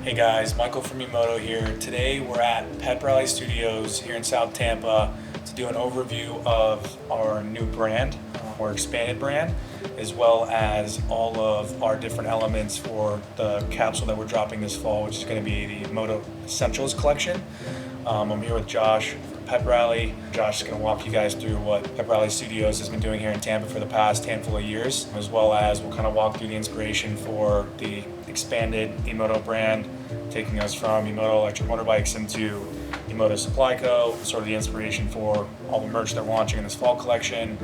Hey guys, Michael from EMOTO here. Today we're at Pep Rally Studios here in South Tampa to do an overview of our new brand, our expanded brand, as well as all of our different elements for the capsule that we're dropping this fall, which is going to be the EMOTO Essentials collection. I'm here with Josh from Pep Rally. Josh is going to walk you guys through what Pep Rally Studios has been doing here in Tampa for the past handful of years, as well as we'll kind of walk through the inspiration for the expanded EMOTO brand, taking us from EMOTO electric motorbikes into EMOTO Supply Co, sort of the inspiration for all the merch they're launching in this fall collection.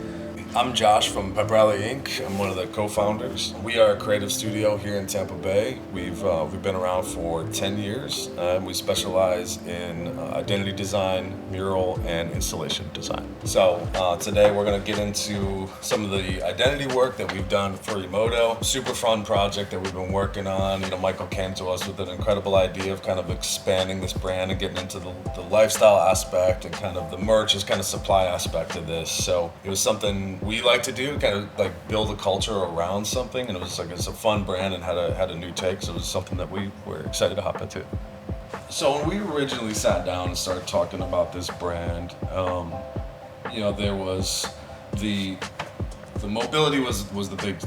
I'm Josh from Pep Rally Inc. I'm one of the co-founders. We are a creative studio here in Tampa Bay. We've been around for 10 years. We specialize in identity design, mural, and installation design. So today we're going to get into some of the identity work that we've done for EMOTO. Super fun project that we've been working on. Michael came to us with an incredible idea of kind of expanding this brand and getting into the lifestyle aspect and kind of the merch is kind of supply aspect of this. So it was something we like to do, kind of like build a culture around something, and it's a fun brand and had a new take, so it was something that we were excited to hop into. So when we originally sat down and started talking about this brand, there was the mobility was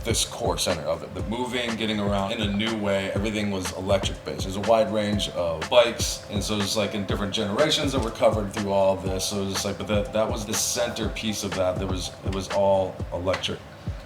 this core center of it. The moving, getting around in a new way, everything was electric based. There's a wide range of bikes, and so it's like in different generations that were covered through all of this. So it was like, but that was the center piece of that. It was all electric.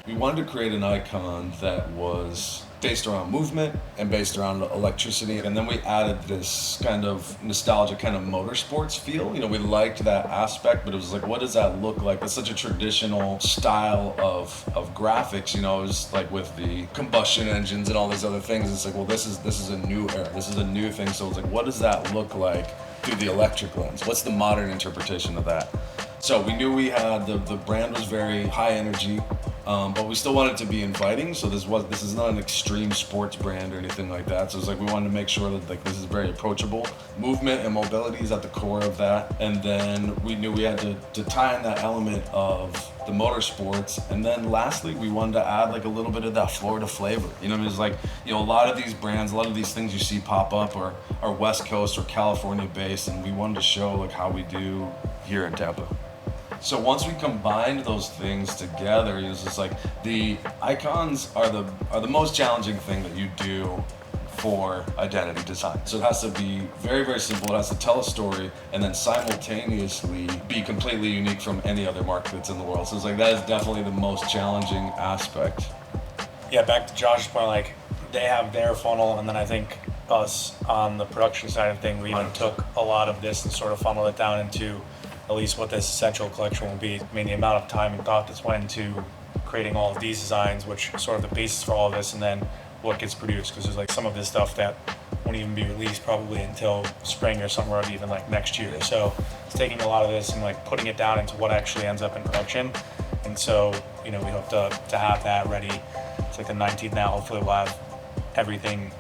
We wanted to create an icon that was based around movement and based around electricity, and then we added this kind of nostalgic kind of motorsports feel. We liked that aspect, but it was like, what does that look like? That's such a traditional style of graphics. It was like with the combustion engines and all these other things. It's like, well, this is a new era. This is a new thing. So it's like, what does that look like through the electric lens? What's the modern interpretation of that? So we knew we had the brand was very high energy, but we still wanted to be inviting. So this is not an extreme sports brand or anything like that. So it's like we wanted to make sure that this is very approachable. Movement and mobility is at the core of that. And then we knew we had to tie in that element of the motorsports. And then lastly, we wanted to add like a little bit of that Florida flavor. It's like, a lot of these brands, a lot of these things you see pop up are West Coast or California based, and we wanted to show like how we do here in Tampa. So once we combined those things together, it's just like the icons are the most challenging thing that you do for identity design. So it has to be very, very simple. It has to tell a story and then simultaneously be completely unique from any other mark that's in the world. So it's like that is definitely the most challenging aspect. Yeah, back to Josh's point, like they have their funnel, and then I think us on the production side of things, we even took a lot of this and sort of funneled it down into at least what this essential collection will be. I mean, the amount of time and thought that's went into creating all of these designs, which is sort of the basis for all of this, and then what gets produced, because there's like some of this stuff that won't even be released probably until spring or somewhere, or even like next year. So it's taking a lot of this and like putting it down into what actually ends up in production. And so, we hope to have that ready. It's like the 19th now. Hopefully we'll have everything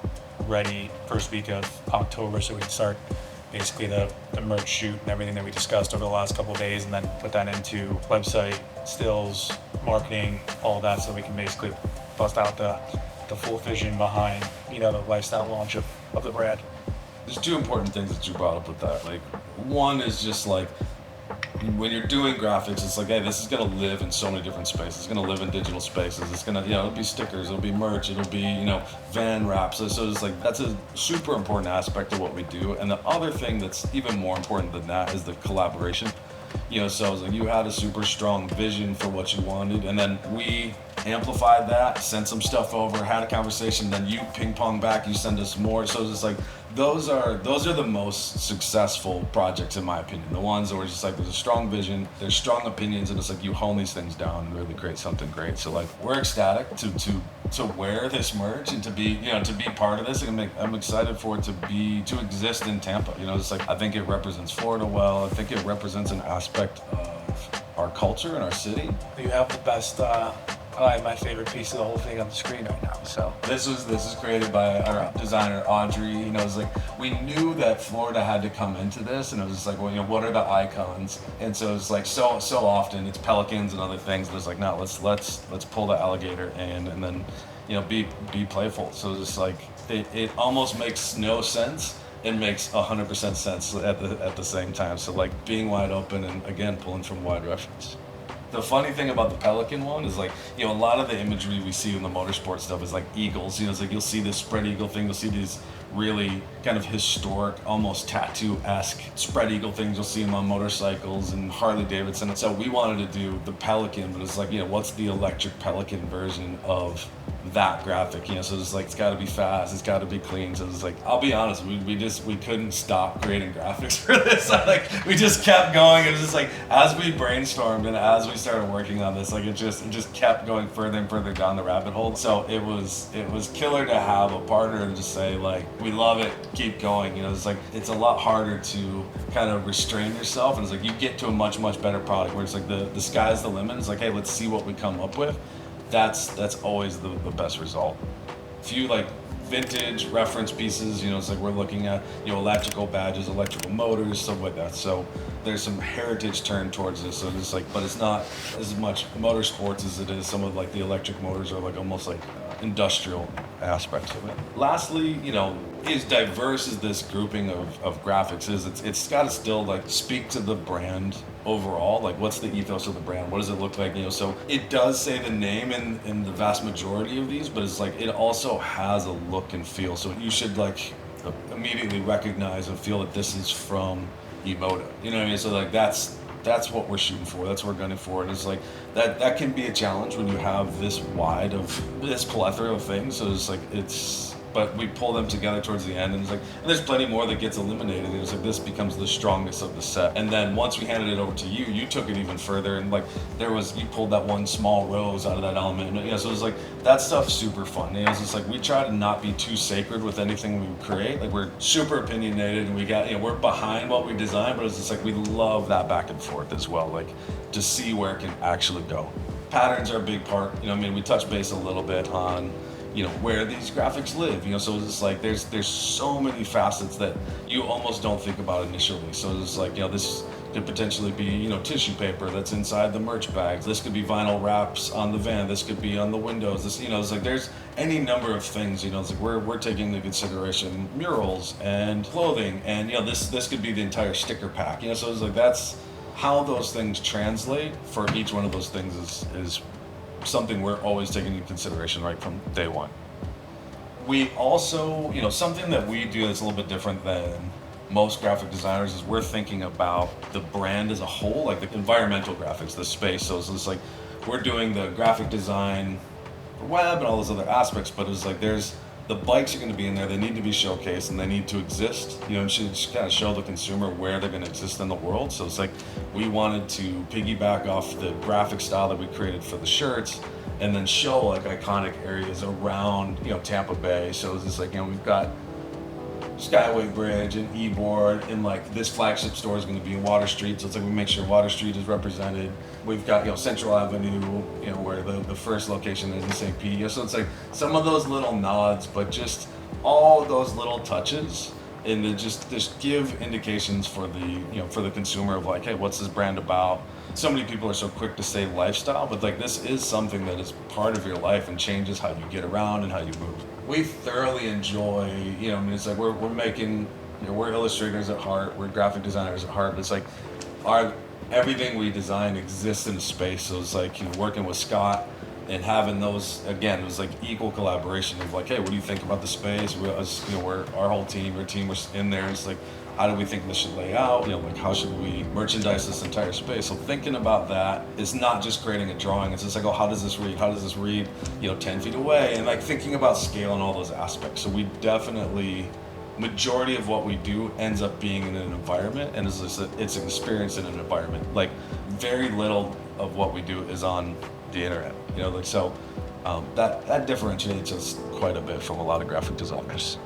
ready first week of October, so we can start basically the merch shoot and everything that we discussed over the last couple of days, and then put that into website, stills, marketing, all of that, so we can basically bust out the full vision behind, the lifestyle launch of the brand. There's two important things that you brought up with that. Like, one is just like, when you're doing graphics, it's like, hey, this is gonna live in so many different spaces. It's gonna live in digital spaces. It's gonna, it'll be stickers, it'll be merch, it'll be, van wraps. So it's like, that's a super important aspect of what we do. And the other thing that's even more important than that is the collaboration. So it's like you had a super strong vision for what you wanted, and then we amplified that, sent some stuff over, had a conversation, then you ping pong back, you send us more. So it's just like, those are the most successful projects in my opinion. The ones where it's just like there's a strong vision, there's strong opinions, and it's like you hone these things down and really create something great. So like we're ecstatic to wear this merch and to be part of this. I'm excited for it to exist in Tampa. It's like I think it represents Florida well. I think it represents an aspect of our culture and our city. You have the best, probably my favorite piece of the whole thing on the screen right now. So this is created by our designer Audrey. It's like we knew that Florida had to come into this, and it was just like, well, what are the icons? And so it's like so often it's pelicans and other things. And it's like, no, let's pull the alligator and then be playful. So just like it almost makes no sense and makes 100% sense at the same time. So like being wide open and again pulling from wide reference. The funny thing about the Pelican one is like, a lot of the imagery we see in the motorsport stuff is like eagles. It's like you'll see this spread eagle thing, you'll see these really kind of historic, almost tattoo-esque spread eagle things. You'll see them on motorcycles and Harley Davidson. So we wanted to do the Pelican, but it's like, what's the electric Pelican version of that graphic? So it's like, it's got to be fast, it's got to be clean. So it's like, I'll be honest, we couldn't stop creating graphics for this. We just kept going. It was just like, as we brainstormed and as we started working on this, like it just kept going further and further down the rabbit hole. So it was killer to have a partner and just say like, we love it, keep going. It's like, it's a lot harder to kind of restrain yourself, and it's like you get to a much better product where it's like the sky's the limit. It's like, hey, let's see what we come up with. That's always the best result. A few like vintage reference pieces, it's like we're looking at electrical badges, electrical motors, stuff like that. So there's some heritage turn towards this. So it's like, but it's not as much motorsports as it is some of like the electric motors are like almost like industrial aspects of it. Lastly, as diverse as this grouping of graphics is, it's got to still like speak to the brand overall. Like, what's the ethos of the brand? What does it look like? So it does say the name in the vast majority of these, but it's like it also has a look and feel. So you should like immediately recognize and feel that this is from EMOTO. You know what I mean? So like that's what we're shooting for. That's what we're gunning for. And it's like that can be a challenge when you have this plethora of things. So it's like but we pull them together towards the end, and it's like, and there's plenty more that gets eliminated. And it's like this becomes the strongest of the set. And then once we handed it over to you, you took it even further, and like you pulled that one small rose out of that element. So it's like that stuff's super fun. It's just like we try to not be too sacred with anything we create. Like we're super opinionated, and we're behind what we design, but it's just like we love that back and forth as well. Like to see where it can actually go. Patterns are a big part. We touch base a little bit on where these graphics live, so it's just like there's so many facets that you almost don't think about initially. So it's like, this could potentially be, tissue paper that's inside the merch bags. This could be vinyl wraps on the van. This could be on the windows. This, it's like there's any number of things, it's like we're taking into consideration murals and clothing, and this could be the entire sticker pack. So it's like that's how those things translate for each one of those things is something we're always taking into consideration right from day one. We also, something that we do that's a little bit different than most graphic designers is we're thinking about the brand as a whole, like the environmental graphics, the space. So it's like we're doing the graphic design for web and all those other aspects, but it's like the bikes are going to be in there, they need to be showcased, and they need to exist, and should just kind of show the consumer where they're going to exist in the world. So it's like we wanted to piggyback off the graphic style that we created for the shirts, and then show like iconic areas around Tampa Bay. So it's just like we've got Skyway Bridge and E-Board, and like this flagship store is going to be in Water Street, so it's like we make sure Water Street is represented. We've got Central Avenue, where the first location is in St. Pete. So it's like some of those little nods, but just all those little touches, and to just give indications for the consumer of like, hey, what's this brand about? So many people are so quick to say lifestyle, but like this is something that is part of your life and changes how you get around and how you move. We thoroughly enjoy, it's like we're making, we're illustrators at heart, we're graphic designers at heart, but it's like everything we design exists in a space. So it's like, working with Scott and having those, again, it was like equal collaboration of like, hey, what do you think about the space? We're our whole team, your team was in there. It's like, how do we think this should lay out? Like how should we merchandise this entire space? So thinking about that is not just creating a drawing. It's just like, oh, how does this read? How does this read, 10 feet away? And like thinking about scale and all those aspects. So we definitely, majority of what we do ends up being in an environment, and it's an experience in an environment. Like very little of what we do is on the internet, that differentiates us quite a bit from a lot of graphic designers.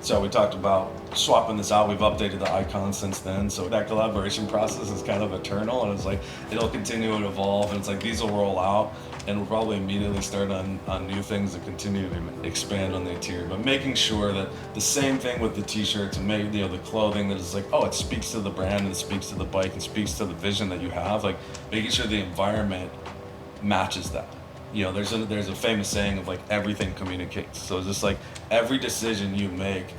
So we talked about swapping this out. We've updated the icons since then. So that collaboration process is kind of eternal, and it's like it'll continue to evolve, and it's like these will roll out, and we'll probably immediately start on new things that continue to expand on the interior. But making sure that the same thing with the t-shirts and maybe the clothing, that is like, oh, it speaks to the brand and it speaks to the bike and speaks to the vision that you have. Like making sure the environment matches that. you know, there's a famous saying of like everything communicates. So it's just like every decision you make,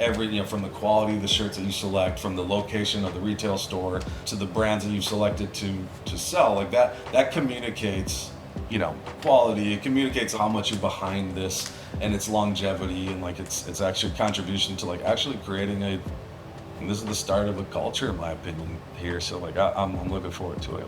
from the quality of the shirts that you select, from the location of the retail store to the brands that you've selected to sell, like that communicates, quality. It communicates how much you're behind this and its longevity, and like it's actually a contribution to like actually creating and this is the start of a culture in my opinion here. So like I'm looking forward to it.